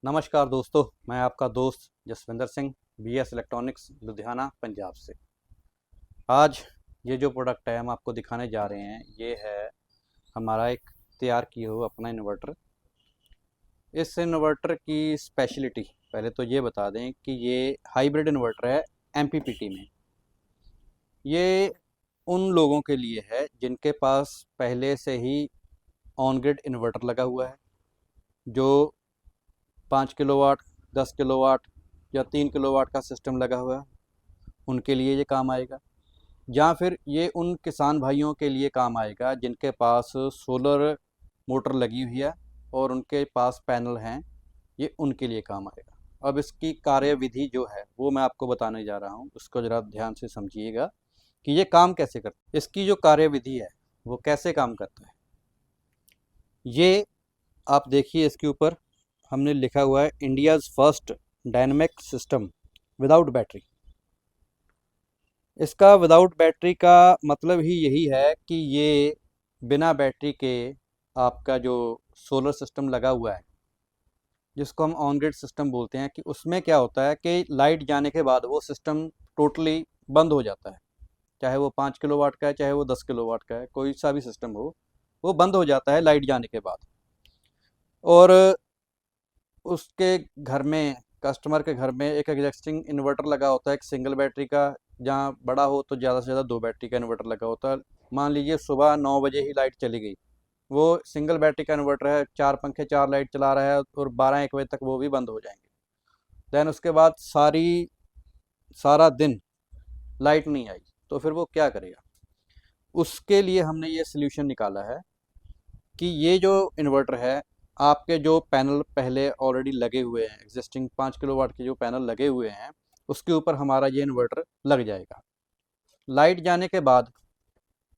नमस्कार दोस्तों, मैं आपका दोस्त जसविंदर सिंह, बीएस इलेक्ट्रॉनिक्स लुधियाना पंजाब से। आज ये जो प्रोडक्ट है हम आपको दिखाने जा रहे हैं, ये है हमारा एक तैयार किया हुआ अपना इन्वर्टर। इस इन्वर्टर की स्पेशलिटी पहले तो ये बता दें कि ये हाइब्रिड इन्वर्टर है एमपीपीटी में। ये उन लोगों के लिए है जिनके पास पहले से ही ऑन ग्रिड इन्वर्टर लगा हुआ है, जो 5 किलोवाट, 10 किलोवाट या 3 किलोवाट का सिस्टम लगा हुआ है, उनके लिए ये काम आएगा। या फिर ये उन किसान भाइयों के लिए काम आएगा जिनके पास सोलर मोटर लगी हुई है और उनके पास पैनल हैं, ये उनके लिए काम आएगा। अब इसकी कार्यविधि जो है वो मैं आपको बताने जा रहा हूँ, उसको ज़रा ध्यान से समझिएगा कि ये काम कैसे करता है। इसकी जो कार्यविधि है वो कैसे काम करता है, ये आप देखिए। इसके ऊपर हमने लिखा हुआ है India's first dynamic system without battery. इसका विदाउट बैटरी का मतलब ही यही है कि ये बिना बैटरी के आपका जो सोलर सिस्टम लगा हुआ है, जिसको हम ऑन ग्रिड सिस्टम बोलते हैं, कि उसमें क्या होता है कि लाइट जाने के बाद वो सिस्टम टोटली बंद हो जाता है। चाहे वो 5 किलोवाट का है, चाहे वो 10 किलोवाट का है, कोई सा भी सिस्टम हो, वो बंद हो जाता है लाइट जाने के बाद। और उसके घर में, कस्टमर के घर में एक एग्जिस्टिंग इन्वर्टर लगा होता है, एक सिंगल बैटरी का, जहाँ बड़ा हो तो ज़्यादा से ज़्यादा 2 बैटरी का इन्वर्टर लगा होता है। मान लीजिए सुबह 9 बजे ही लाइट चली गई, वो सिंगल बैटरी का इन्वर्टर है, 4 पंखे 4 लाइट चला रहा है और 12-1 बजे तक वो भी बंद हो जाएंगे। देन उसके बाद सारा दिन लाइट नहीं आई तो फिर वो क्या करेगा। उसके लिए हमने ये सोल्यूशन निकाला है कि ये जो इन्वर्टर है, आपके जो पैनल पहले ऑलरेडी लगे हुए हैं, एग्जिस्टिंग 5 किलोवाट के जो पैनल लगे हुए हैं, उसके ऊपर हमारा ये इन्वर्टर लग जाएगा। लाइट जाने के बाद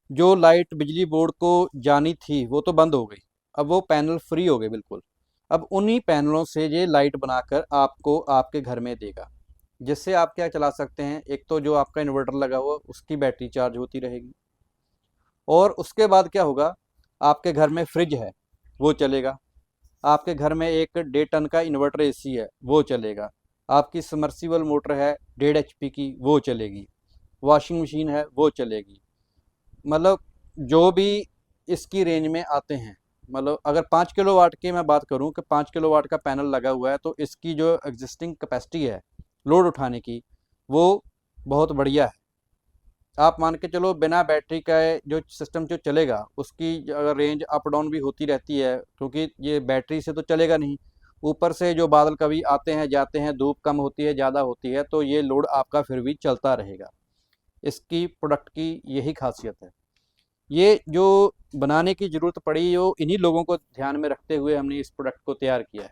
जो लाइट बिजली बोर्ड को जानी थी वो तो बंद हो गई, अब वो पैनल फ्री हो गए बिल्कुल। अब उन्हीं पैनलों से ये लाइट बनाकर आपको आपके घर में देगा, जिससे आप क्या चला सकते हैं। एक तो जो आपका इन्वर्टर लगा हुआ उसकी बैटरी चार्ज होती रहेगी, और उसके बाद क्या होगा, आपके घर में फ्रिज है वो चलेगा, आपके घर में एक 1.5 टन का इन्वर्टर एसी है वो चलेगा, आपकी समर्सिबल मोटर है 1.5 HP की वो चलेगी, वॉशिंग मशीन है वो चलेगी। मतलब जो भी इसकी रेंज में आते हैं, मतलब अगर 5 किलोवाट की मैं बात करूं कि 5 किलोवाट का पैनल लगा हुआ है तो इसकी जो एग्जिस्टिंग कैपेसिटी है लोड उठाने की, वो बहुत बढ़िया है। आप मान के चलो बिना बैटरी का जो सिस्टम जो चलेगा उसकी अगर रेंज अप डाउन भी होती रहती है, क्योंकि ये बैटरी से तो चलेगा नहीं। ऊपर से जो बादल कभी आते हैं जाते हैं, धूप कम होती है ज़्यादा होती है, तो ये लोड आपका फिर भी चलता रहेगा। इसकी प्रोडक्ट की यही खासियत है। ये जो बनाने की ज़रूरत पड़ी, वो इन्हीं लोगों को ध्यान में रखते हुए हमने इस प्रोडक्ट को तैयार किया है।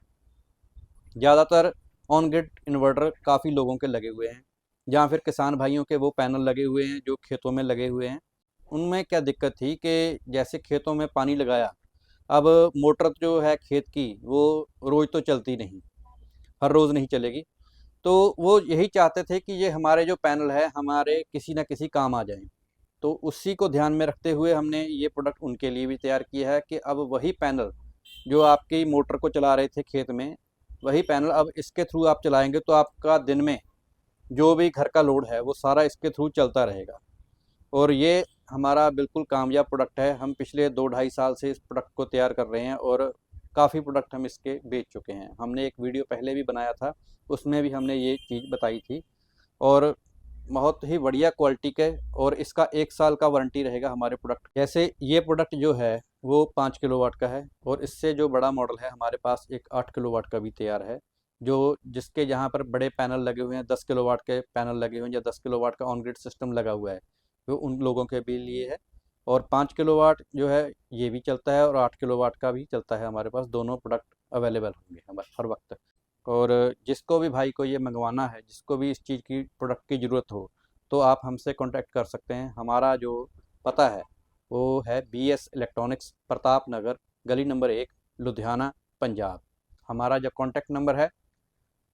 ज़्यादातर ऑन ग्रिड इन्वर्टर काफ़ी लोगों के लगे हुए हैं, जहाँ फिर किसान भाइयों के वो पैनल लगे हुए हैं जो खेतों में लगे हुए हैं। उनमें क्या दिक्कत थी कि जैसे खेतों में पानी लगाया, अब मोटर जो है खेत की वो रोज़ तो चलती नहीं, हर रोज़ नहीं चलेगी। तो वो यही चाहते थे कि ये हमारे जो पैनल है हमारे किसी न किसी काम आ जाएं। तो उसी को ध्यान में रखते हुए हमने ये प्रोडक्ट उनके लिए भी तैयार किया है कि अब वही पैनल जो आपकी मोटर को चला रहे थे खेत में, वही पैनल अब इसके थ्रू आप चलाएंगे तो आपका दिन में जो भी घर का लोड है वो सारा इसके थ्रू चलता रहेगा। और ये हमारा बिल्कुल कामयाब प्रोडक्ट है। हम पिछले 2-2.5 साल से इस प्रोडक्ट को तैयार कर रहे हैं और काफ़ी प्रोडक्ट हम इसके बेच चुके हैं। हमने एक वीडियो पहले भी बनाया था, उसमें भी हमने ये चीज़ बताई थी। और बहुत ही बढ़िया क्वालिटी के, और इसका 1 साल का वारंटी रहेगा हमारे प्रोडक्ट। जैसे ये प्रोडक्ट जो है वो 5 किलोवाट का है, और इससे जो बड़ा मॉडल है हमारे पास एक 8 किलोवाट का भी तैयार है, जो जिसके जहाँ पर बड़े पैनल लगे हुए हैं, 10 किलोवाट के पैनल लगे हुए हैं या 10 किलोवाट का ऑन ग्रिड सिस्टम लगा हुआ है, वो उन लोगों के भी लिए है। और 5 किलोवाट जो है ये भी चलता है और 8 किलोवाट का भी चलता है। हमारे पास दोनों प्रोडक्ट अवेलेबल होंगे हमारे हर वक्त। और जिसको भी भाई को ये मंगवाना है, जिसको भी इस चीज़ की प्रोडक्ट की ज़रूरत हो, तो आप हमसे कांटेक्ट कर सकते हैं। हमारा जो पता है वो है बीएस इलेक्ट्रॉनिक्स, प्रताप नगर, गली नंबर 1, लुधियाना पंजाब। हमारा जो कांटेक्ट नंबर है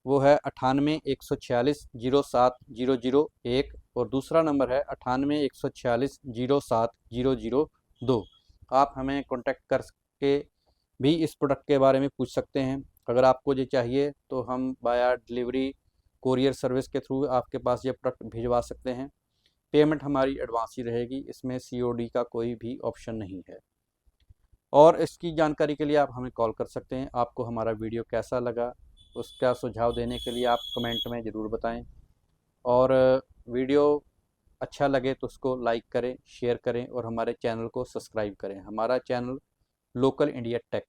वो है 98 146 07 001, और दूसरा नंबर है 98 146 07 002। आप हमें कांटेक्ट करके भी इस प्रोडक्ट के बारे में पूछ सकते हैं। अगर आपको ये चाहिए तो हम बाया डिलीवरी कोरियर सर्विस के थ्रू आपके पास ये प्रोडक्ट भिजवा सकते हैं। पेमेंट हमारी एडवांस ही रहेगी, इसमें COD का कोई भी ऑप्शन नहीं है। और इसकी जानकारी के लिए आप हमें कॉल कर सकते हैं। आपको हमारा वीडियो कैसा लगा उसका सुझाव देने के लिए आप कमेंट में ज़रूर बताएं। और वीडियो अच्छा लगे तो उसको लाइक करें, शेयर करें और हमारे चैनल को सब्सक्राइब करें। हमारा चैनल लोकल इंडिया टेक,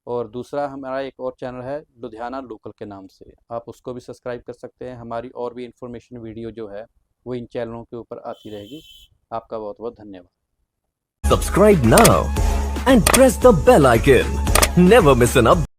और दूसरा हमारा एक और चैनल है लुधियाना लोकल के नाम से, आप उसको भी सब्सक्राइब कर सकते हैं। हमारी और भी इंफॉर्मेशन वीडियो जो है वो इन चैनलों के ऊपर आती रहेगी। आपका बहुत बहुत धन्यवाद। Subscribe now and press the bell icon. Never miss an update.